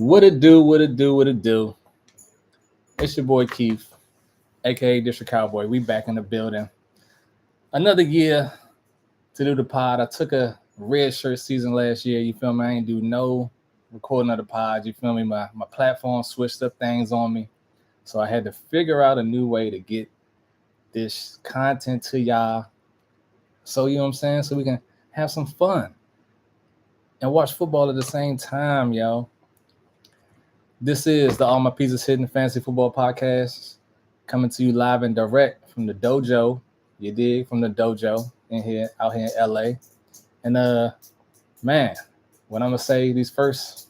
What it do, what it do, what it do. It's your boy Keith, aka District Cowboy. We back in the building. Another year to do the pod. I took a red shirt season last year. You feel me? I ain't do no recording of the pod. You feel me? My platform switched up things on me. So I had to figure out a new way to get this content to y'all. So you know what I'm saying? So we can have some fun and watch football at the same time, yo. This is the All My Pieces Hitting Fantasy Football Podcast, coming to you live and direct from the dojo. You dig? From the dojo out here in LA. And man, what I'm gonna say, these first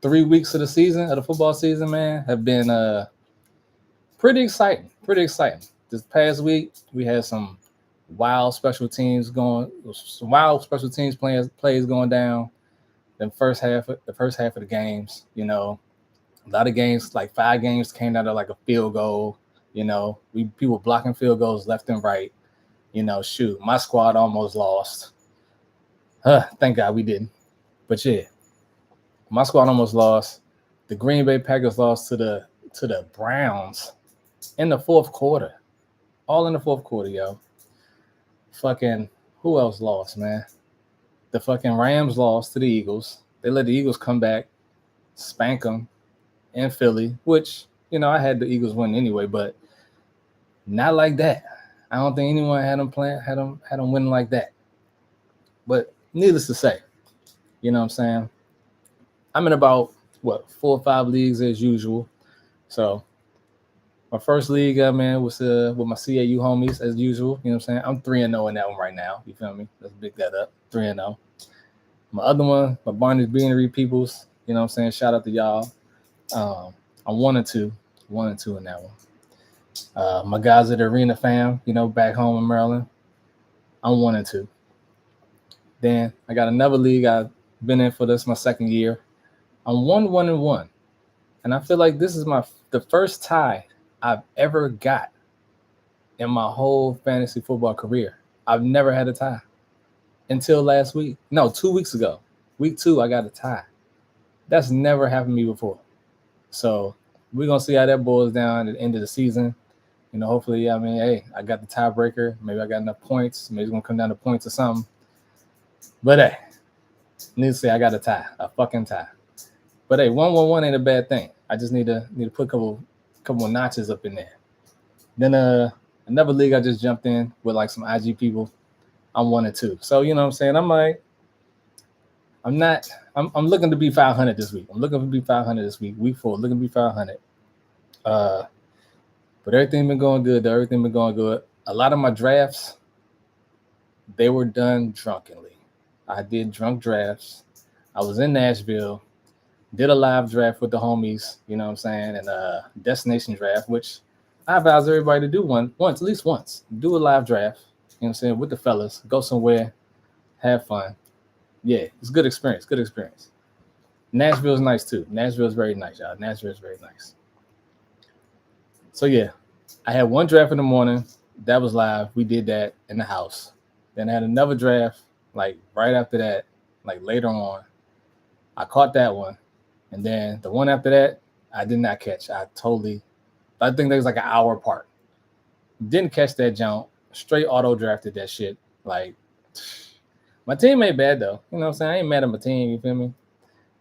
3 weeks of the season, of the football season, man, have been pretty exciting. Pretty exciting. This past week, we had some wild special teams plays going down. The first half of the games, you know. A lot of games, like 5 games, came out of like a field goal. You know, people blocking field goals left and right. You know, shoot, my squad almost lost. Thank God we didn't. But yeah, my squad almost lost. The Green Bay Packers lost to the Browns in the fourth quarter. All in the fourth quarter, yo. Fucking who else lost, man? The fucking Rams lost to the Eagles. They let the Eagles come back, spank them in Philly, which, you know, I had the Eagles win anyway, but not like that. I don't think anyone had them winning like that. But needless to say, you know what I'm saying? I'm in about 4 or 5 leagues as usual. So my first league, man, was with my CAU homies as usual. You know what I'm saying? I'm 3-0 in that one right now. You feel me? Let's pick that up. 3-0. My other one, my Barney's Beanery peoples. You know what I'm saying? Shout out to y'all. I'm 1-2 in that one. My guys at the Arena fam, you know, back home in Maryland, I'm 1-2. Then I got another league I've been in for this my second year. I'm 1-1-1, and I feel like this is the first tie I've ever got in my whole fantasy football career. I've never had a tie until last week. No, 2 weeks ago. Week 2, I got a tie. That's never happened to me before. So we're going to see how that boils down at the end of the season. You know, hopefully, I mean, hey, I got the tiebreaker. Maybe I got enough points. Maybe it's going to come down to points or something. But, hey, needless to say, I got a fucking tie. But, hey, 1-1-1 ain't a bad thing. I just need to put a couple of notches up in there. Then another league I just jumped in with, like, some IG people. I'm 1-2. So, you know what I'm saying? I'm looking to be 500 this week. I'm looking to be 500 this week. Week 4, looking to be 500. But everything been going good. Everything been going good. A lot of my drafts, they were done drunkenly. I did drunk drafts. I was in Nashville, did a live draft with the homies, you know what I'm saying, and a destination draft, which I advise everybody to do at least once. Do a live draft, you know what I'm saying, with the fellas. Go somewhere, have fun. Yeah, it's a good experience. Good experience. Nashville's nice too. Nashville's very nice, y'all. Nashville's very nice. So yeah, I had one draft in the morning. That was live. We did that in the house. Then I had another draft, like right after that, like later on. I caught that one. And then the one after that, I did not catch. I think that was like an hour apart. Didn't catch that jump. Straight auto drafted that shit. Like, my team ain't bad though. You know what I'm saying? I ain't mad at my team, you feel me?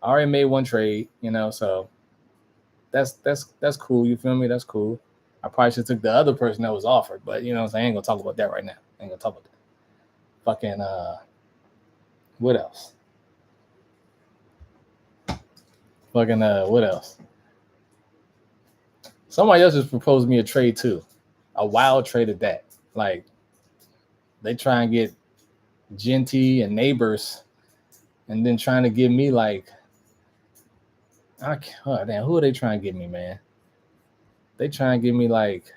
I already made one trade, you know, so that's cool, you feel me? That's cool. I probably should have took the other person that was offered, but you know what I'm saying? I ain't gonna talk about that right now. I ain't gonna talk about that. Fucking what else? Fucking what else? Somebody else just proposed me a trade too. A wild trade at that. Like, they try and get Genty and Neighbors, and then trying to give me like, who are they trying to give me, man? They trying to give me like,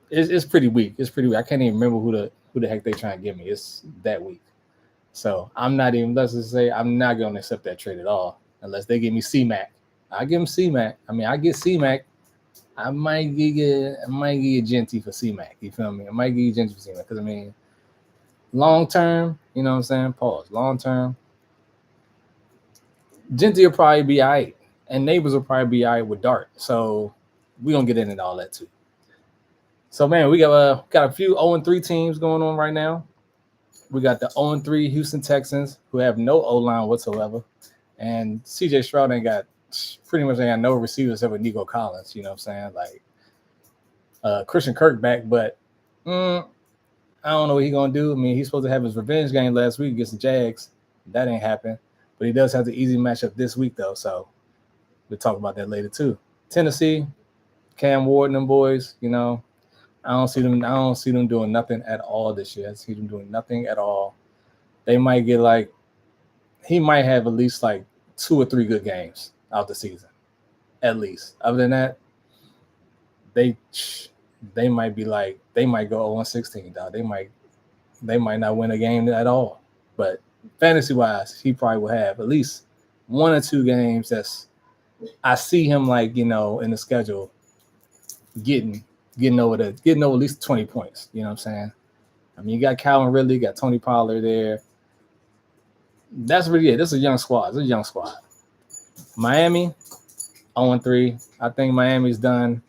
it's pretty weak. It's pretty weak. I can't even remember who the heck they trying to give me. It's that weak. So let's just say I'm not going to accept that trade at all unless they give me C-Mac. I give them C-Mac. I mean, I get C-Mac. I might give you Genty for C-Mac. You feel me? I might give you Genty for C-Mac because, I mean, long term, you know what I'm saying? Pause. Long term, Genty will probably be all right, and Neighbors will probably be all right with Dart. So we're going to get into all that too. So, man, we got a few 0-3 teams going on right now. We got the 0-3 Houston Texans, who have no O-line whatsoever. And C.J. Stroud ain't got no receivers except for Nico Collins. You know what I'm saying? Like Christian Kirk back, but I don't know what he's going to do. I mean, he's supposed to have his revenge game last week against the Jags. That ain't happened. But he does have the easy matchup this week, though. So we'll talk about that later, too. Tennessee, Cam Ward and them boys, you know, I don't see them doing nothing at all this year. I see them doing nothing at all. They might get he might have at least 2 or 3 good games out the season, at least. Other than that, they might be they might go 0-16. Dog. They might not win a game at all. But fantasy wise, he probably will have at least 1 or 2 games I see him in the schedule getting over at least 20 points. You know what I'm saying? I mean, you got Calvin Ridley, you got Tony Pollard there. That's really it. This is a young squad. Miami, 0-3. I think Miami's done.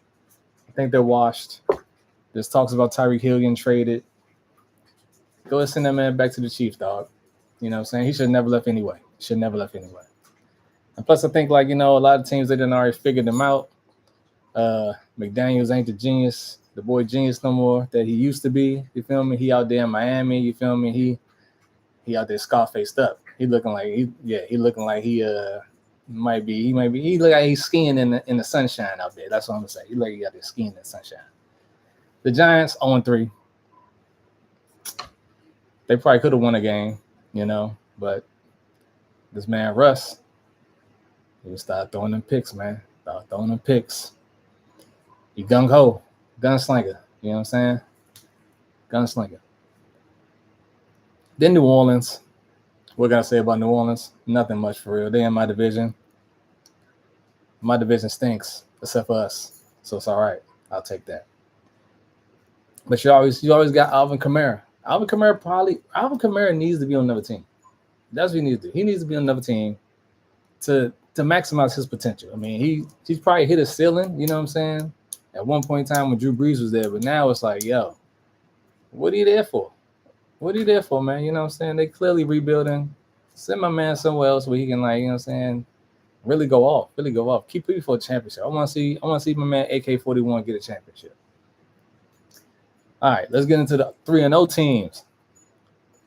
I think they're washed. There's talks about Tyreek Hill getting traded. Go ahead, send that man back to the Chiefs, dog. You know what I'm saying? He should have never left anyway. And plus, I think, a lot of teams, they done already figured him out. McDaniels ain't the boy genius no more that he used to be. You feel me? He out there in Miami. You feel me? He out there scar-faced up. He looking like he look like he's skiing in the sunshine out there. That's what I'm gonna say. He look like he out there skiing in the sunshine. The Giants 0-3. They probably could have won a game, but this man Russ, he would start throwing them picks, man. He gung-ho, gunslinger. You know what I'm saying? Gunslinger. Then New Orleans. What can I say about New Orleans? Nothing much for real. They in my division. My division stinks, except for us. So it's all right. I'll take that. But you always got Alvin Kamara. Alvin Kamara needs to be on another team. That's what he needs to do. He needs to be on another team to maximize his potential. I mean, he's probably hit a ceiling, you know what I'm saying? At one point in time when Drew Brees was there, but now it's like, yo, what are you there for? What are you there for, man? You know what I'm saying? They clearly rebuilding. Send my man somewhere else where he can, you know what I'm saying, really go off. Keep people for a championship. I want to see my man AK-41 get a championship. All right, let's get into the 3-0 teams.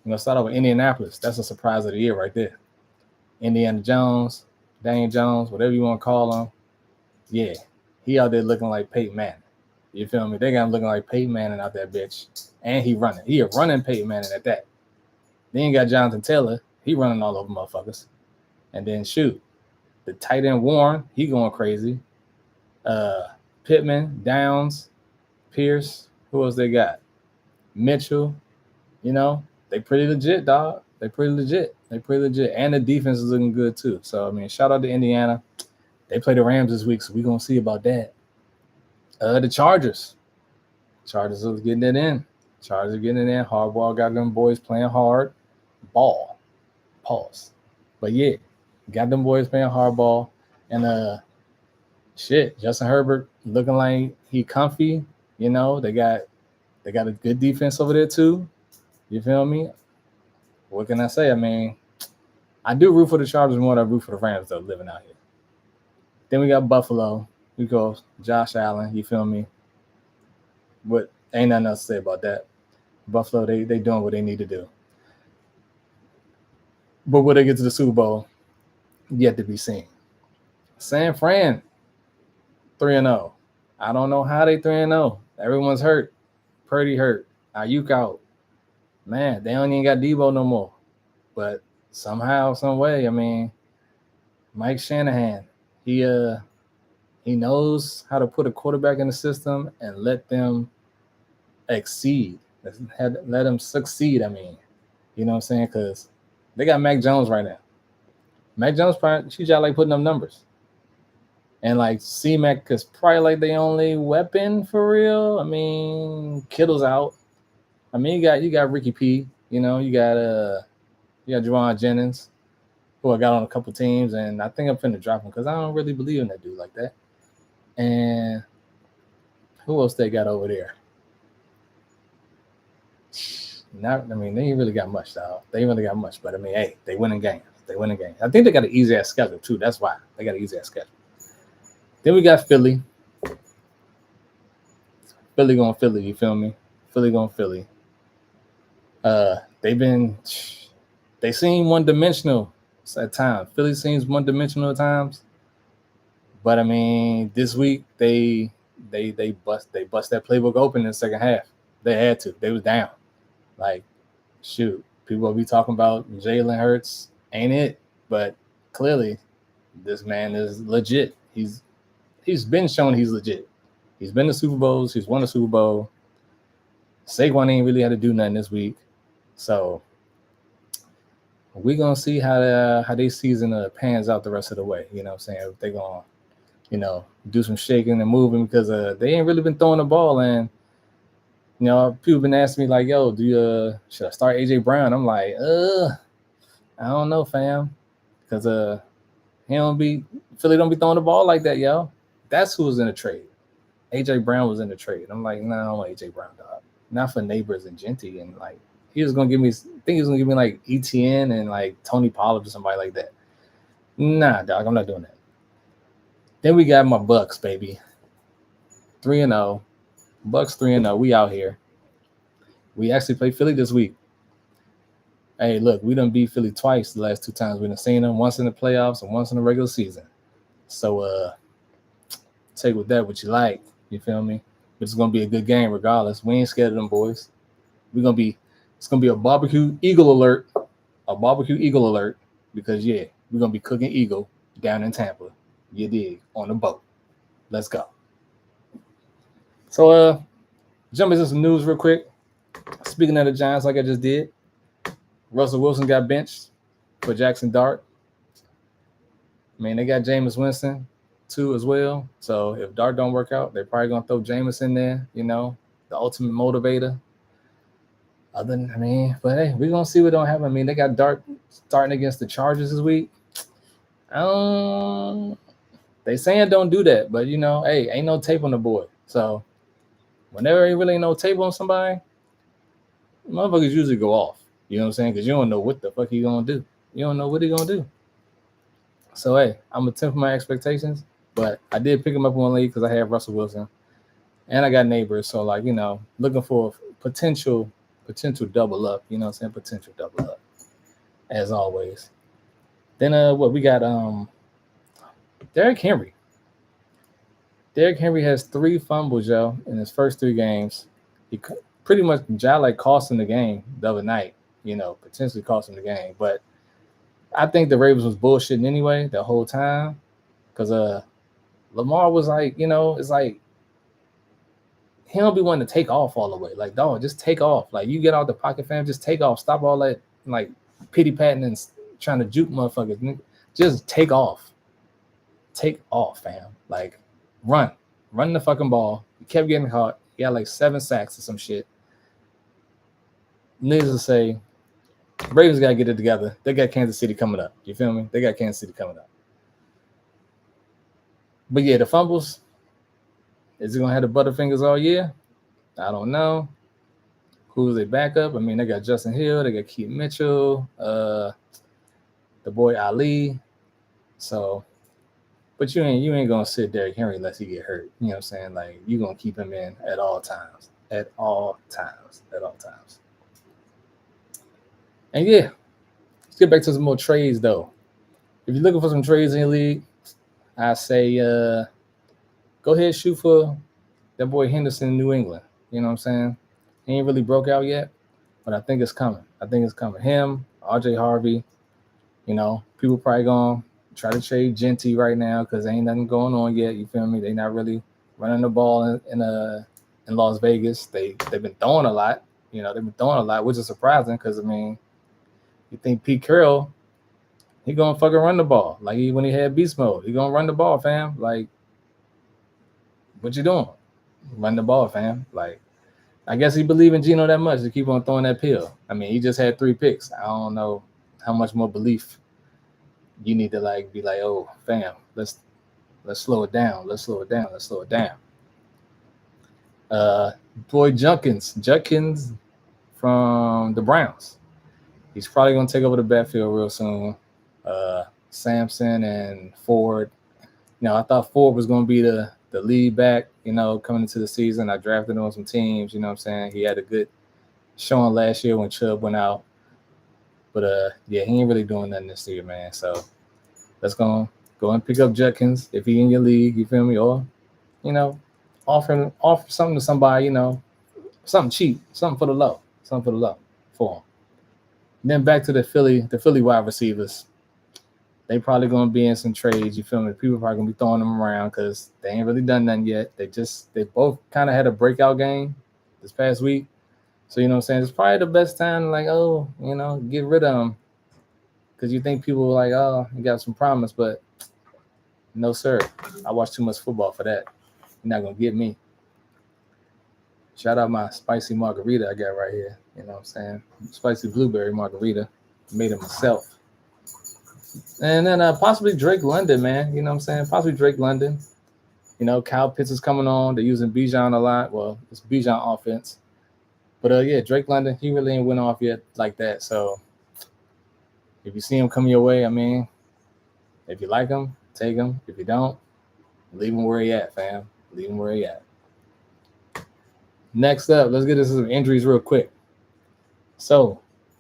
I'm gonna start off with Indianapolis. That's a surprise of the year right there. Indiana Jones, Daniel Jones, whatever you want to call him. Yeah, he out there looking like Peyton Manning. You feel me? They got him looking like Peyton Manning out there, bitch. And he running. He a running Peyton Manning at that. Then you got Jonathan Taylor. He running all over motherfuckers. And then shoot, the tight end Warren, he going crazy. Pittman, Downs, Pierce. Who else they got? Mitchell. You know, they pretty legit, dog. They pretty legit. And the defense is looking good too. So I mean, shout out to Indiana. They play the Rams this week, so we're gonna see about that. The Chargers are getting it in. Hardball got them boys playing hard ball. Pause. But yeah, got them boys playing hardball. And Justin Herbert looking like he comfy. You know, they got a good defense over there too. You feel me? What can I say? I mean, I do root for the Chargers more than I root for the Rams, though, living out here. Then we got Buffalo. We go Josh Allen. You feel me? But ain't nothing else to say about that. Buffalo, they doing what they need to do. But will they get to the Super Bowl? Yet to be seen. San Fran, 3-0. I don't know how they 3-0. Everyone's hurt. Purdy hurt. Ayuk out. Man, they don't even got Debo no more. But somehow, some way, I mean, Mike Shanahan, he knows how to put a quarterback in the system and let them exceed. Let them succeed, I mean. You know what I'm saying? Because they got Mac Jones right now. Mac Jones, she's just putting up numbers. And C-Mac is probably their only weapon for real. I mean, Kittle's out. I mean, you got Ricky P. You know, you got Juwan Jennings. who I got on a couple teams, and I think I'm finna drop him because I don't really believe in that dude like that. And who else they got over there? Not, I mean, they ain't really got much, though. They ain't really got much, but I mean, hey, they winning games. They winning games. I think they got an easy ass schedule too. That's why they got an easy ass schedule. Then we got Philly. Philly going Philly. You feel me? Philly going Philly. They seem one dimensional at times. Philly seems one dimensional at times. But I mean, this week they bust that playbook open in the second half. They had to. They was down. Like, shoot, people will be talking about Jalen Hurts, ain't it? But clearly, this man is legit. He's been shown he's legit. He's been to Super Bowls. He's won a Super Bowl. Saquon ain't really had to do nothing this week, so we're gonna see how their season pans out the rest of the way. You know what I'm saying? If they're gonna, do some shaking and moving because they ain't really been throwing the ball. And people been asking me like, "Yo, should I start AJ Brown?" I'm like, I don't know, fam, because Philly don't be throwing the ball like that, yo. That's who was in the trade. AJ Brown was in the trade. I'm like, nah, I don't want AJ Brown, dog. Not for Neighbors and Genty, and like he was gonna give me. I think he was gonna give me like ETN and like Tony Pollard or somebody like that. Nah, dog, I'm not doing that. Then we got my Bucks, baby. 3-0. Bucks 3-0. We out here. We actually played Philly this week. Hey, look, we done beat Philly twice the last two times. We done seen them, once in the playoffs and once in the regular season. So take with that what you like. You feel me? But it's gonna be a good game regardless. We ain't scared of them boys. It's gonna be a barbecue eagle alert. A barbecue eagle alert. Because we're gonna be cooking eagle down in Tampa. You dig, on the boat. Let's go. So jump into some news real quick. Speaking of the Giants, like I just did, Russell Wilson got benched for Jackson Dart. I mean, they got Jameis Winston too as well. So if Dart don't work out, they're probably gonna throw Jameis in there, the ultimate motivator. But hey, we're gonna see what don't happen. I mean, they got Dart starting against the Chargers this week. They saying don't do that, but hey, ain't no tape on the board. So whenever ain't really no tape on somebody, motherfuckers usually go off. You know what I'm saying? Because you don't know what the fuck he gonna do. You don't know what he gonna do. So hey, I'm gonna temper my expectations, but I did pick him up one league because I have Russell Wilson, and I got Neighbors. So looking for potential double up. You know what I'm saying? Potential double up, as always. Then what we got? Derrick Henry. Derrick Henry has 3 fumbles, yo, in his first 3 games. He pretty much cost him the game the other night. Potentially cost him the game. But I think the Ravens was bullshitting anyway the whole time, because Lamar was like, it's like he don't be wanting to take off all the way. Like, dog, just take off. Like, you get out the pocket, fam, just take off. Stop all that like pity patting and trying to juke motherfuckers. Just take off. Take off, fam. Like, run the fucking ball. He kept getting caught. He got like 7 sacks or some shit. Needless to say, Ravens got to get it together. They got Kansas City coming up. You feel me? They got Kansas City coming up. But yeah, the fumbles, is it going to have the Butterfingers all year? I don't know. Who's their backup? I mean, they got Justin Hill. They got Keith Mitchell. The boy Ali. So, but you ain't going to sit Derrick Henry unless he get hurt. You know what I'm saying? Like, you're going to keep him in at all times. At all times. At all times. And yeah, let's get back to some more trades, though. If you're looking for some trades in your league, I say go ahead and shoot for that boy Henderson in New England. You know what I'm saying? He ain't really broke out yet, but I think it's coming. Him, RJ Harvey, people probably going to try to trade Genty right now because ain't nothing going on yet. You feel me? They not really running the ball in Las Vegas. They've been throwing a lot. Which is surprising because, you think Pete Carroll, he gonna fucking run the ball like when he had beast mode. He gonna run the ball, fam. Like, what you doing? Run the ball, fam. Like, I guess he believe in Geno that much to keep on throwing that pill. He just had 3 picks. I don't know how much more belief you need to like be like, oh fam, let's slow it down. Let's slow it down. Let's slow it down. Uh, Boy Judkins from the Browns. He's probably gonna take over the backfield real soon. Sampson and Ford. I thought Ford was gonna be the lead back. Coming into the season, I drafted him on some teams. You know what I'm saying? He had a good showing last year when Chubb went out, but yeah, he ain't really doing nothing this year, man. So let's go and pick up Judkins if he in your league. You feel me? Or you know, offer something to somebody. Something cheap, something for the low for him. Then back to the Philly wide receivers. They probably gonna be in some trades. You feel me? People probably gonna be throwing them around because they ain't really done nothing yet. They both kind of had a breakout game this past week. So you know what I'm saying? It's probably the best time to like, get rid of them because you think people are like, oh, you got some promise, but no sir. I watch too much football for that. You're not gonna get me. Shout out my spicy margarita I got right here. You know what I'm saying? Spicy blueberry margarita. Made it myself. And then possibly Drake London, man. You know what I'm saying? Possibly Drake London. Kyle Pitts is coming on. They're using Bijan a lot. Well, it's Bijan offense. But yeah, Drake London, he really ain't went off yet like that. So if you see him come your way, I mean, if you like him, take him. If you don't, leave him where he at, fam. Leave him where he at. Next up, let's get into some injuries real quick. So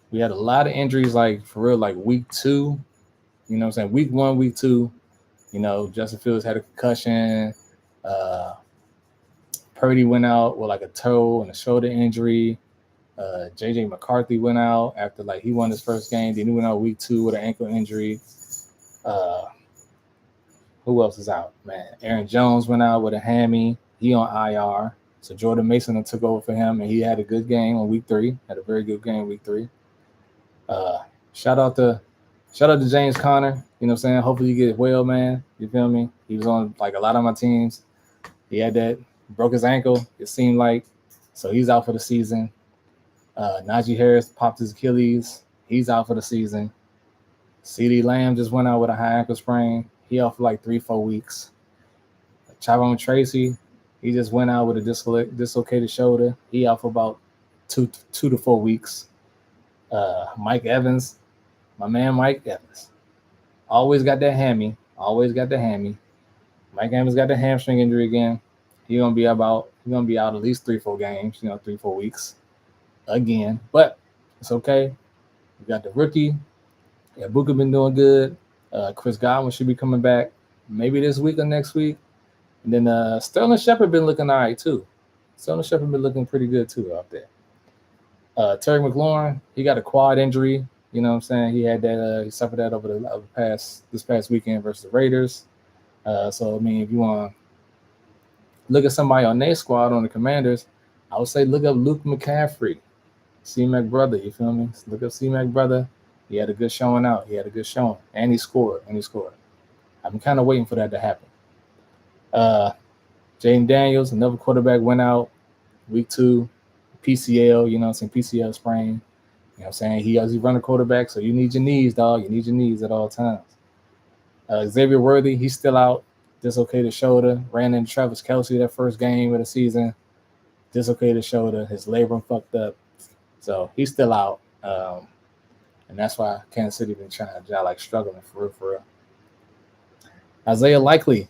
we had a lot of injuries, like for real, like week 2. You know what I'm saying? Week 1, week 2. Justin Fields had a concussion. Purdy went out with like a toe and a shoulder injury. JJ McCarthy went out after like he won his first game. Then he went out week 2 with an ankle injury. Who else is out? Man, Aaron Jones went out with a hammy. He on IR. So Jordan Mason took over for him, and he had a good game on week 3. Had a very good game week 3. Shout out to James Conner. You know what I'm saying? Hopefully you get well, man. You feel me? He was on like a lot of my teams. He had that, broke his ankle, it seemed like. So he's out for the season. Najee Harris popped his Achilles. He's out for the season. CeeDee Lamb just went out with a high ankle sprain. He out for like 3-4 weeks. Chavon Tracy, he just went out with a dislocated shoulder. He out for about 2 to 4 weeks. Mike Evans, my man Mike Evans, always got that hammy. Mike Evans got the hamstring injury again. He's gonna be out at least 3-4 games. 3-4 weeks again. But it's okay. We got the rookie. Yeah, Booker been doing good. Chris Godwin should be coming back maybe this week or next week. And then Sterling Shepard been looking all right too. Sterling Shepard been looking pretty good too out there. Terry McLaurin, he got a quad injury. You know what I'm saying? He had that. He suffered that over this past weekend versus the Raiders. So I mean, if you want to look at somebody on their squad on the Commanders, I would say look up Luke McCaffrey, C-Mac brother. You feel me? Look up C-Mac brother. He had a good showing out. And he scored. I'm kind of waiting for that to happen. Jaden Daniels, another quarterback, went out week 2, PCL. You know what I'm saying? PCL sprain. You know what I'm saying? He's running quarterback, so you need your knees, dog. You need your knees at all times. Xavier Worthy, he's still out. Dislocated shoulder. Ran into Travis Kelce that first game of the season. Dislocated shoulder. His labrum fucked up. So he's still out. And that's why Kansas City been struggling for real. Isaiah Likely,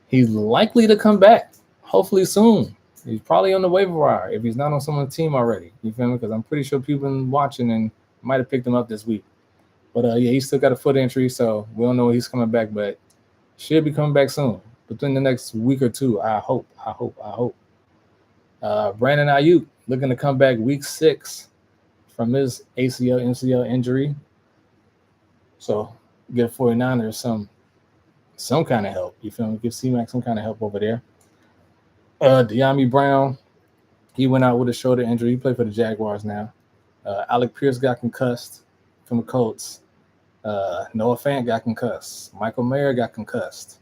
he's likely to come back, hopefully soon. He's probably on the waiver wire if he's not on someone's team already. You feel me? Because I'm pretty sure people been watching and might have picked him up this week. But yeah, he's still got a foot injury, so we don't know when he's coming back, but should be coming back soon. Within the next week or two, I hope. Brandon Ayuk looking to come back week 6 from his ACL, MCL injury. So get 49ers some kind of help. You feel me? Give C-Mac some kind of help over there. De'Ami Brown, he went out with a shoulder injury. He played for the Jaguars now. Alec Pierce got concussed from the Colts. Noah Fant got concussed. Michael Mayer got concussed.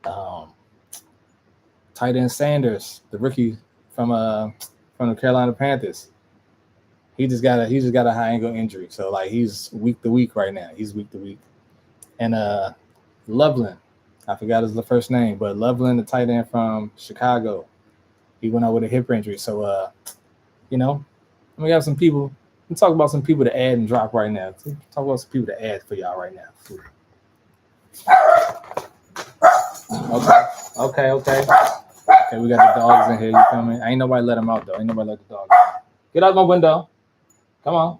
Tight end Sanders, the rookie from the Carolina Panthers, he just got a high ankle injury. So like he's week to week right now. And Loveland, I forgot his first name, but Loveland, the tight end from Chicago, he went out with a hip injury. So you know, we got some people. Let's talk about some people to add and drop right now. Let's talk about some people to add for y'all right now. Okay. Okay, we got the dogs in here. You feel me? Ain't nobody let them out though. Ain't nobody let the dogs out. Get out my window. Come on.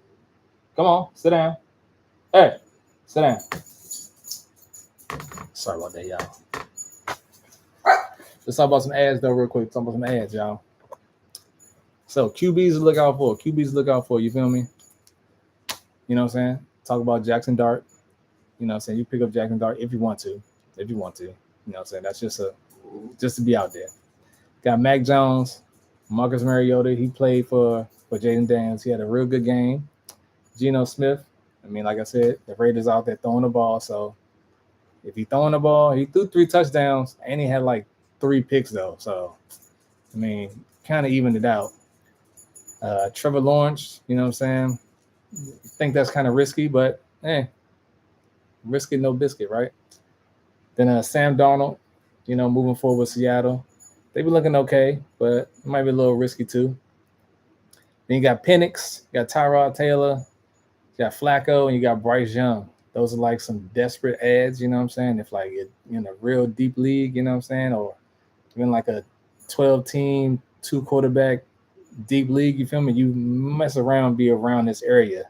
Come on. Sit down. Hey, sit down. Sorry about that, y'all. Let's talk about some ads though, real quick. Talk about some ads, y'all. So QBs to look out for. QBs to look out for. You feel me? You know what I'm saying? Talk about Jackson Dart. You know what I'm saying? You pick up Jackson Dart if you want to. If you want to. You know what I'm saying? That's just to be out there. Got Mac Jones, Marcus Mariota. He played for Jaden Daniels. He had a real good game. Geno Smith. I mean, like I said, the Raiders out there throwing the ball. So if he throwing the ball, he threw 3 touchdowns and he had like 3 picks though. So I mean, kind of evened it out. Trevor Lawrence, you know what I'm saying? I think that's kind of risky, but risk it, no biscuit, right? Then Sam Darnold, you know, moving forward with Seattle. They be looking okay, but it might be a little risky too. Then you got Penix, you got Tyrod Taylor, you got Flacco, and you got Bryce Young. Those are like some desperate ads, you know what I'm saying? If like you're in a real deep league, you know what I'm saying? Or even like a 12-team, 2-quarterback deep league, you feel me? You mess around, be around this area,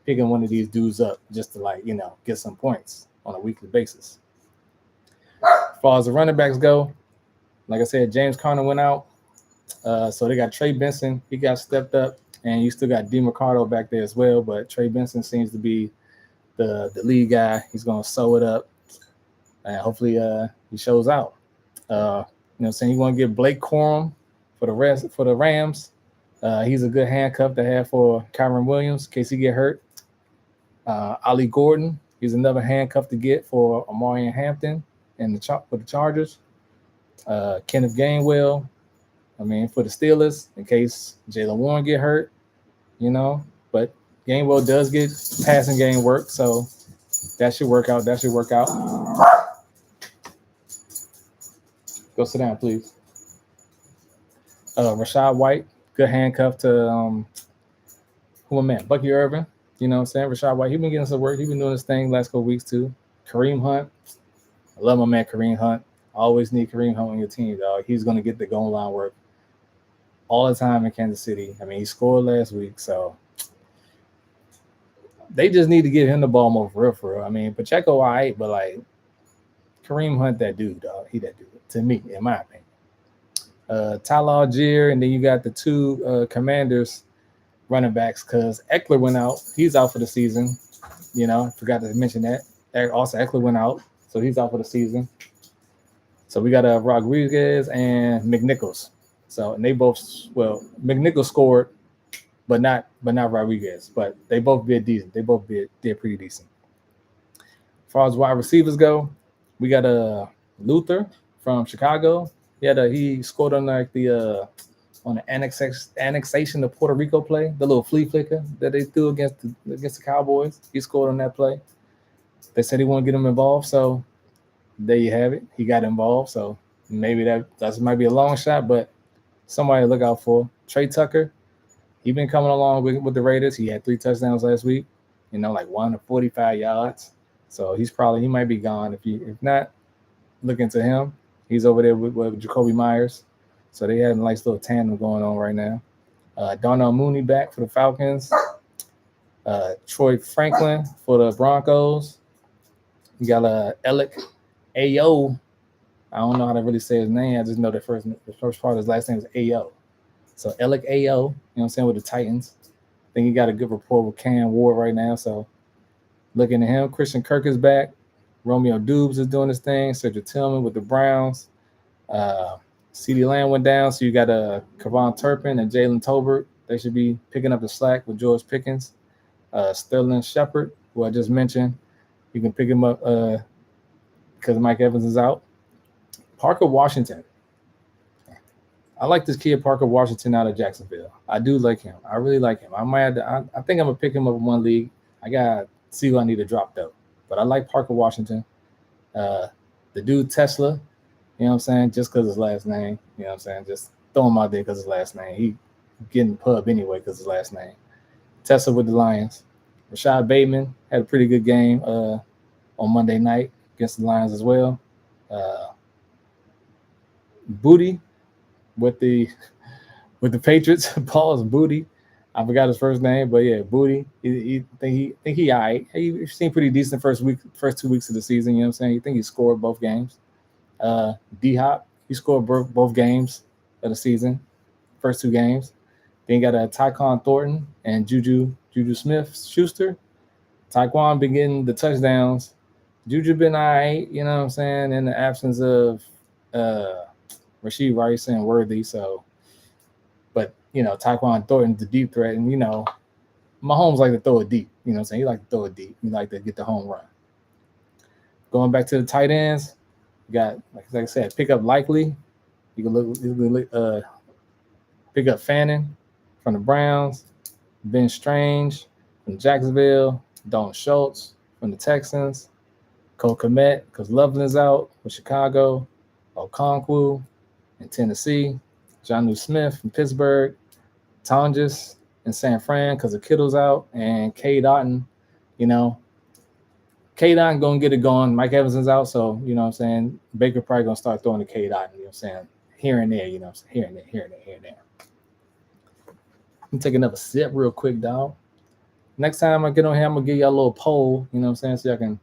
picking one of these dudes up just to like, you know, get some points on a weekly basis. As far as the running backs go, like I said, James Conner went out. So they got Trey Benson. He got stepped up. And you still got DeMarcado back there as well. But Trey Benson seems to be the lead guy. He's going to sew it up. And hopefully he shows out. You know what I'm saying? You want to get Blake Corum for the Rams. He's a good handcuff to have for Kyron Williams in case he get hurt. Ollie Gordon, he's another handcuff to get for Amari Hampton and for the Chargers. Kenneth Gainwell, I mean, for the Steelers, in case Jaylen Warren get hurt, you know. But Gainwell does get passing game work, so that should work out. Go sit down, please. Rashad White, good handcuff to who am I? Bucky Irvin. You know what I'm saying? Rashad White, he's been getting some work. He's been doing his thing last couple weeks too. Kareem Hunt. I love my man Kareem Hunt. Always need Kareem Hunt on your team, dog. He's going to get the goal line work all the time in Kansas City. I mean, he scored last week, so they just need to give him the ball more for real. I mean, Pacheco, all right, but like Kareem Hunt, that dude, dog. He that dude, to me, in my opinion. Tyler Algier, and then you got the 2 Commanders running backs because Eckler went out. He's out for the season. You know, I forgot to mention that. Also, Eckler went out, so he's out for the season. So we got Rodriguez and McNichols. So and they both McNichols scored, but not Rodriguez. But they both did decent. They both did pretty decent. As far as wide receivers go, we got Luther from Chicago. He scored on like the on the annexation of Puerto Rico play, the little flea flicker that they threw against the Cowboys. He scored on that play. They said he want to get him involved, so there you have it. He got involved, so maybe that might be a long shot, but somebody to look out for. Trey Tucker, he been coming along with the Raiders. He had 3 touchdowns last week, you know, like 145 yards. So he might be gone. If not, look into him. He's over there with Jacoby Myers. So they have a nice little tandem going on right now. Darnell Mooney back for the Falcons. Troy Franklin for the Broncos. You got Alec Ayo. I don't know how to really say his name. I just know the first part of his last name is Ayo. So Alec Ayo, you know what I'm saying, with the Titans. I think he got a good rapport with Cam Ward right now. So looking at him. Christian Kirk is back. Romeo Dubes is doing his thing. Cedric Tillman with the Browns. CeeDee Lamb went down, so you got Kevon Turpin and Jalen Tolbert. They should be picking up the slack with George Pickens. Sterling Shepard, who I just mentioned, you can pick him up because Mike Evans is out. Parker Washington. I like this kid, Parker Washington, out of Jacksonville. I do like him. I really like him. I think I'm going to pick him up in one league. I got to see who I need to drop, though. but I like Parker Washington. The dude Tesla, you know what I'm saying? Just because his last name, you know what I'm saying? Just throw him out there because his last name. He getting pub anyway because his last name. Tesla with the Lions. Rashad Bateman had a pretty good game on Monday night against the Lions as well. Booty with the Patriots. Paul's Booty. I forgot his first name, but yeah, Booty. He think he all right. He seemed pretty decent first 2 weeks of the season. You know what I'm saying? You think he scored both games. D Hop, he scored both games of the season, first 2 games. Then you got Tyquan Thornton and Juju Smith-Schuster. Tyquan been getting the touchdowns. Juju been all right, you know what I'm saying, in the absence of Rashee Rice and Worthy. So, but, you know, Tyquan Thornton's the deep threat. And, you know, Mahomes like to throw it deep. You know what I'm saying? He like to throw it deep. He like to get the home run. Going back to the tight ends, you got, like I said, pick up Likely. You can pick up Fannin from the Browns, Ben Strange from Jacksonville, Dalton Schultz from the Texans, Cole Kmet because Loveland's out with Chicago, Okonkwo in Tennessee, Jonnu Smith from Pittsburgh, Tonjes in San Fran because the Kittle's out, and Cade Otton, you know. Cade Otton going to get it going. Mike Evans is out, so, you know what I'm saying, Baker probably going to start throwing to Cade Otton, you know what I'm saying, here and there, you know what I'm saying, here and there. Let me take another sip real quick, dog. Next time I get on here, I'm going to give y'all a little poll, you know what I'm saying, so y'all can,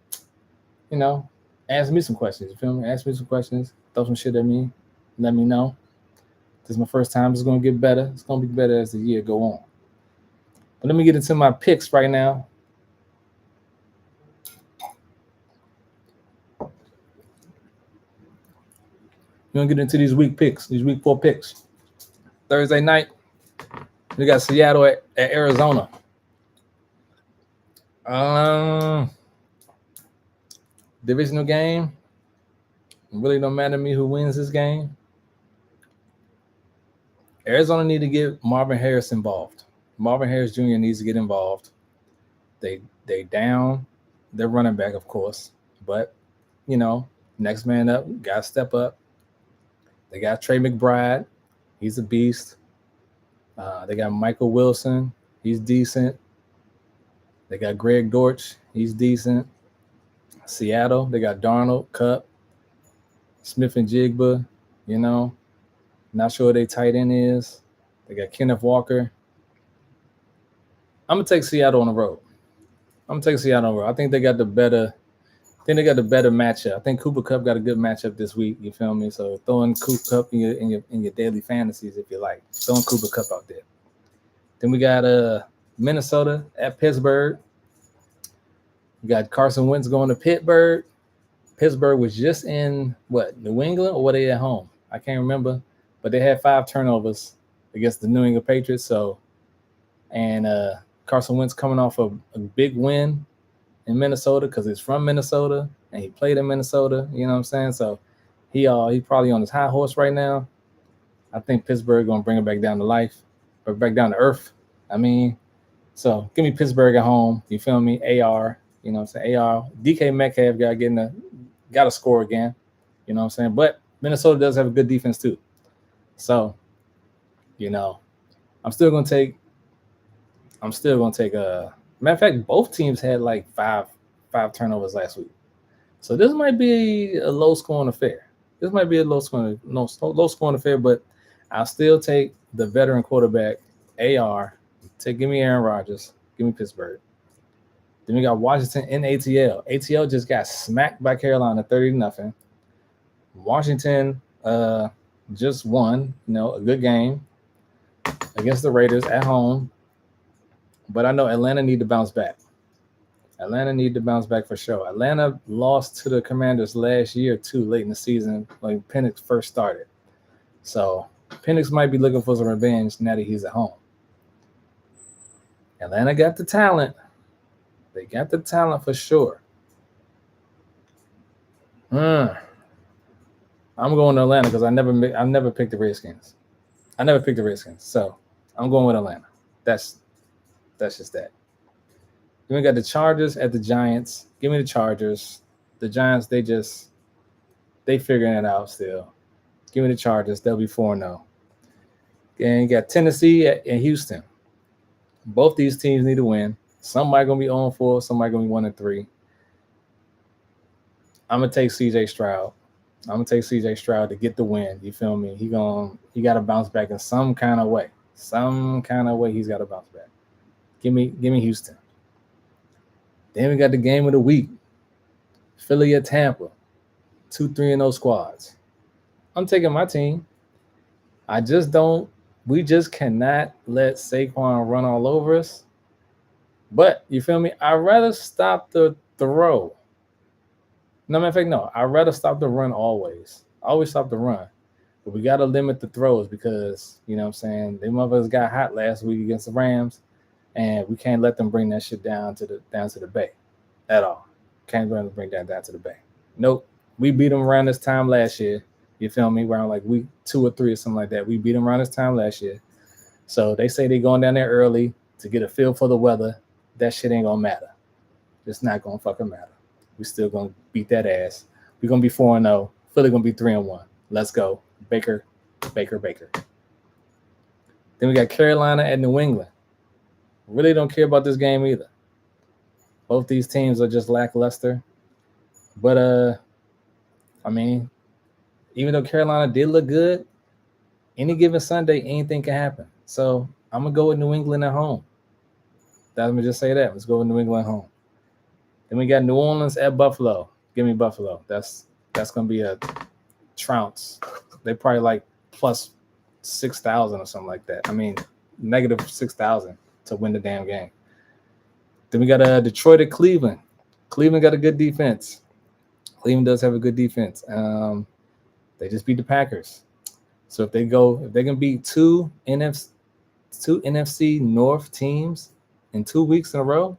you know, ask me some questions, you feel me? Ask me some questions, throw some shit at me, let me know. This is my first time. It's going to get better. It's going to be better as the year go on. But let me get into my picks right now. We're going to get into these week 4 picks. Thursday night, we got Seattle at Arizona. Divisional game. It really don't matter to me who wins this game. Arizona need to get Marvin Harris involved. Marvin Harris Jr. needs to get involved. They down their running back, of course. But, you know, next man up, got to step up. They got Trey McBride. He's a beast. They got Michael Wilson. He's decent. They got Greg Dortch. He's decent. Seattle, they got Darnold, Kupp, Smith and Jigba, you know. Not sure what their tight end is. They got Kenneth Walker. I'm going to take Seattle on the road. I think they got the better matchup. I think Cooper Kupp got a good matchup this week. You feel me? So throwing Cooper Kupp in your daily fantasies, if you like, throwing Cooper Kupp out there. Then we got Minnesota at Pittsburgh. We got Carson Wentz going to Pittsburgh. Pittsburgh was just in New England, or were they at home? I can't remember, but they had 5 turnovers against the New England Patriots. So, and Carson Wentz coming off a big win in Minnesota because he's from Minnesota and he played in Minnesota. You know what I'm saying? So he probably on his high horse right now. I think Pittsburgh gonna bring it back down to life, or back down to earth. I mean, so give me Pittsburgh at home. You feel me? AR. You know what I'm saying? AR. DK Metcalf got to score again. You know what I'm saying? But Minnesota does have a good defense too. So, you know, I'm still gonna take matter of fact, both teams had like five turnovers last week. So this might be a low scoring affair. But I'll still take the veteran quarterback, AR. Give me Aaron Rodgers. Give me Pittsburgh. Then we got Washington in ATL. ATL just got smacked by Carolina 30-0. Washington just won, a good game against the Raiders at home. But I know Atlanta need to bounce back. For sure. Atlanta lost to the Commanders last year too, late in the season when Penix first started. So Penix might be looking for some revenge now that he's at home. Atlanta got the talent. They got the talent for sure. I'm going to Atlanta because I never picked the Redskins. So I'm going with Atlanta. That's just that. Then we got the Chargers at the Giants. Give me the Chargers. The Giants, they figuring it out still. Give me the Chargers. They'll be 4-0. And you got Tennessee and Houston. Both these teams need to win. Somebody gonna be 0-4. Somebody gonna be 1-3. I'm gonna take CJ Stroud. I'm gonna take CJ Stroud to get the win. You feel me? He got to bounce back in some kind of way. Some kind of way he's got to bounce back. Give me Houston. Then we got the game of the week. Philly at Tampa. 2-3-0 squads. I'm taking my team. We just cannot let Saquon run all over us. But you feel me? I'd rather stop the throw. No, matter of fact, no. I'd rather stop the run always. I always stop the run. But we got to limit the throws because, you know what I'm saying, they motherfuckers got hot last week against the Rams, and we can't let them bring that shit down to the Bay at all. Can't let them bring that down to the Bay. Nope. We beat them around this time last year. You feel me? Around like week 2 or 3 or something like that. We beat them around this time last year. So they say they're going down there early to get a feel for the weather. That shit ain't going to matter. It's not going to fucking matter. We still going to beat that ass. We're going to be 4-0. Philly going to be 3-1. Let's go. Baker. Then we got Carolina at New England. Really don't care about this game either. Both these teams are just lackluster. But, I mean, even though Carolina did look good, any given Sunday, anything can happen. So I'm going to go with New England at home. Let me just say that. Let's go with New England at home. Then we got New Orleans at Buffalo. Give me Buffalo. That's going to be a trounce. They probably like plus 6,000 or something like that. I mean, negative 6,000 to win the damn game. Then we got Detroit at Cleveland. Cleveland got a good defense. Cleveland does have a good defense. They just beat the Packers. So if they can beat two NFC North teams in 2 weeks in a row,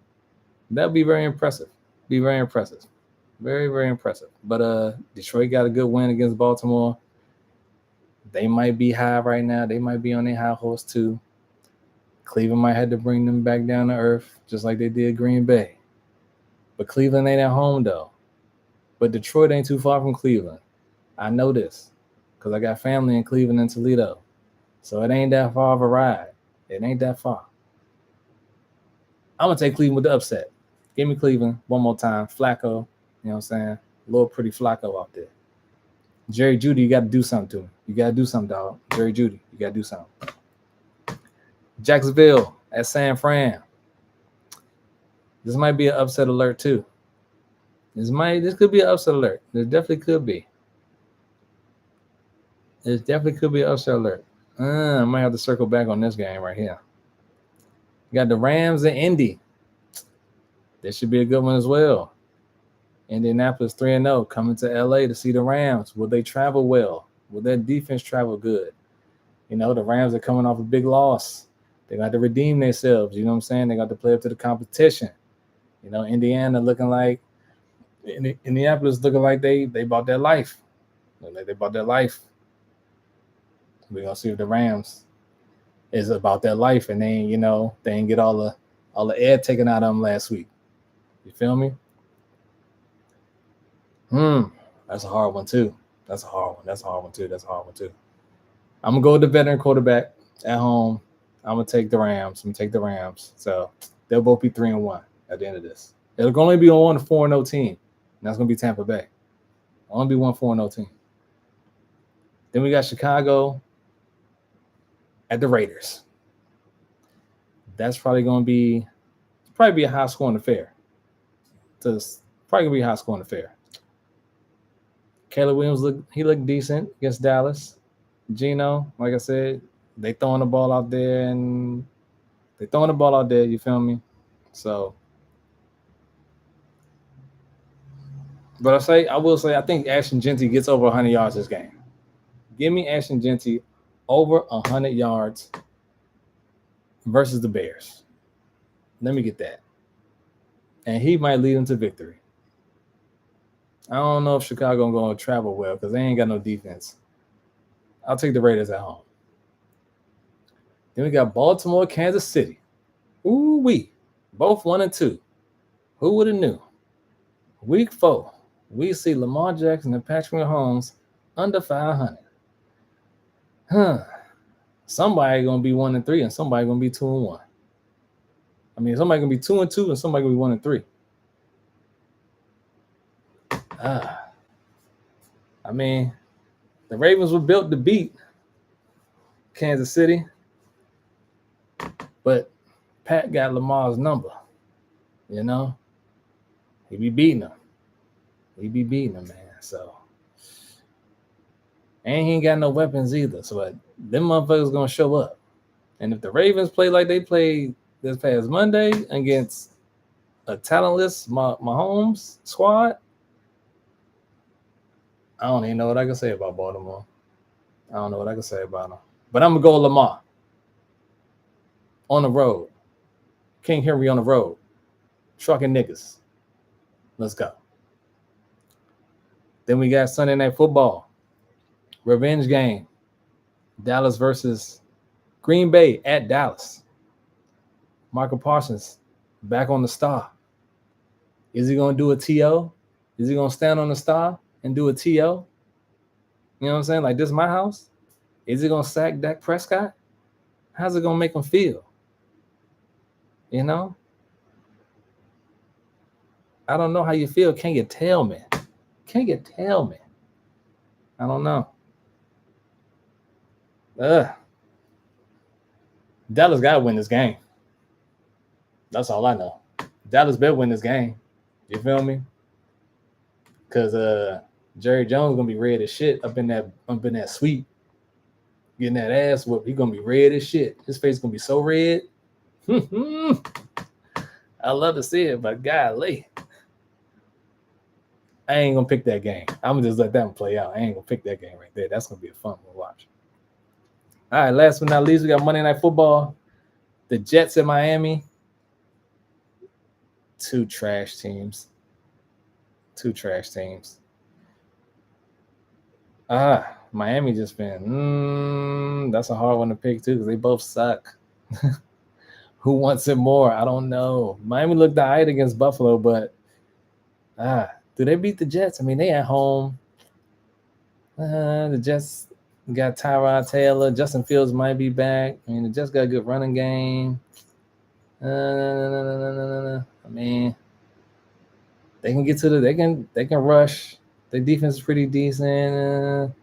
that'd be very impressive. Very, very impressive. But Detroit got a good win against Baltimore. They might be high right now. They might be on their high horse too. Cleveland might have to bring them back down to earth, just like they did Green Bay. But Cleveland ain't at home though. But Detroit ain't too far from Cleveland. I know this because I got family in Cleveland and Toledo. So it ain't that far of a ride. It ain't that far. I'm going to take Cleveland with the upset. Give me Cleveland one more time. Flacco, you know what I'm saying? Little pretty Flacco out there. Jerry Jeudy, you got to do something to him. You got to do something, dog. Jerry Jeudy, you got to do something. Jacksonville at San Fran. This might be an upset alert too. This could be an upset alert. There definitely could be. There definitely could be an upset alert. I might have to circle back on this game right here. You got the Rams and Indy. This should be a good one as well. Indianapolis 3-0 coming to LA to see the Rams. Will they travel well? Will their defense travel good? You know, the Rams are coming off a big loss. They got to redeem themselves. You know what I'm saying? They got to play up to the competition. You know, Indianapolis looking like they bought their life. Like they bought their life. We're gonna see if the Rams is about their life, and they ain't get all the air taken out of them last week. You feel me? That's a hard one too. That's a hard one too. I'm gonna go with the veteran quarterback at home. I'm gonna take the Rams. So they'll both be 3-1 at the end of this. It'll only be on 4-0 team, and that's gonna be Tampa Bay. Only be 4-0 team. Then we got Chicago at the Raiders. That's probably gonna be a high scoring affair. It's probably gonna be a high scoring affair. Caleb Williams looked decent against Dallas. Geno, like I said, they throwing the ball out there, you feel me? So, but I will say, I think Ashton Jeanty gets over 100 yards this game. Give me Ashton Jeanty over 100 yards versus the Bears. Let me get that. And he might lead them to victory. I don't know if Chicago going to travel well because they ain't got no defense. I'll take the Raiders at home. Then we got Baltimore, Kansas City. Ooh-wee. Both 1-2. Who would have knew? Week 4, we see Lamar Jackson and Patrick Mahomes under 500. Somebody gonna be 1-3 and somebody gonna be 2-1. I mean, somebody gonna be 2-2 and somebody gonna be 1-3. I mean, the Ravens were built to beat Kansas City, but Pat got Lamar's number. You know, he be beating him. Man. So, and he ain't got no weapons either. So, them motherfuckers gonna show up. And if the Ravens play like they played this past Monday against a talentless Mahomes squad, I don't even know what I can say about Baltimore. I don't know what I can say about them. But I'm going to go Lamar. On the road. King Henry on the road. Trucking niggas. Let's go. Then we got Sunday Night Football. Revenge game. Dallas versus Green Bay at Dallas. Michael Parsons back on the star. Is he going to do a TO? Is he going to stand on the star and do a TO? You know what I'm saying? Like, this is my house. Is he going to sack Dak Prescott? How's it going to make him feel? You know? I don't know how you feel. Can you tell me? Can you tell me? I don't know. Dallas got to win this game. That's all I know. Dallas better win this game. You feel me? Because Jerry Jones gonna be red as shit up in that suite, getting that ass whooped. He gonna be red as shit. His face gonna be so red. I love to see it, but golly, I ain't gonna pick that game. I'm gonna just let that one play out. I ain't gonna pick that game right there. That's gonna be a fun one to watch. All right, last but not least, we got Monday Night Football. The Jets in Miami. Two trash teams. Miami just been, that's a hard one to pick too because they both suck. Who wants it more? I don't know. Miami looked all right against Buffalo, but do they beat the Jets? I mean, they at home. The Jets got Tyrod Taylor. Justin Fields might be back. I mean, the Jets got a good running game. I mean, they can get to they can rush. Their defense is pretty decent.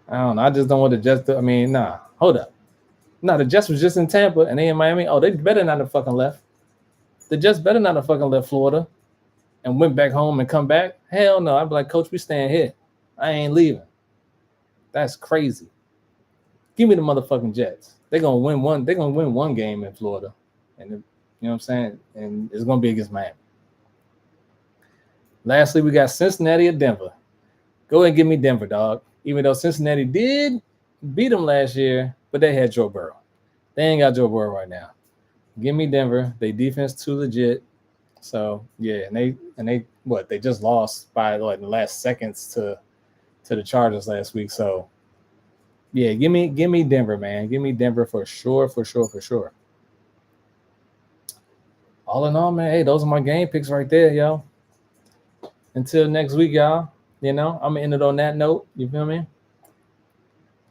I don't know. I just don't want the Jets to. I mean, nah. Hold up. Nah, the Jets was just in Tampa and they in Miami. Oh, they better not have fucking left. The Jets better not have fucking left Florida and went back home and come back. Hell no. I'd be like, Coach, we staying here. I ain't leaving. That's crazy. Give me the motherfucking Jets. They're gonna win one game in Florida. And you know what I'm saying? And it's gonna be against Miami. Lastly, we got Cincinnati at Denver. Go ahead and give me Denver, dog. Even though Cincinnati did beat them last year, but they had Joe Burrow. They ain't got Joe Burrow right now. Give me Denver. They defense too legit. So yeah, and they just lost by in the last seconds to the Chargers last week. So yeah, give me Denver, man. Give me Denver for sure. All in all, man, hey, those are my game picks right there, yo. Until next week, y'all. You know, I'm gonna end it on that note. You feel me?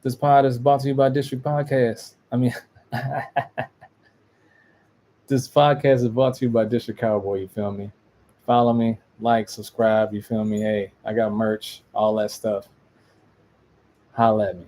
This pod is brought to you by District Podcast. I mean, this podcast is brought to you by District Cowboy. You feel me? Follow me, like, subscribe. You feel me? Hey, I got merch, all that stuff. Holla at me.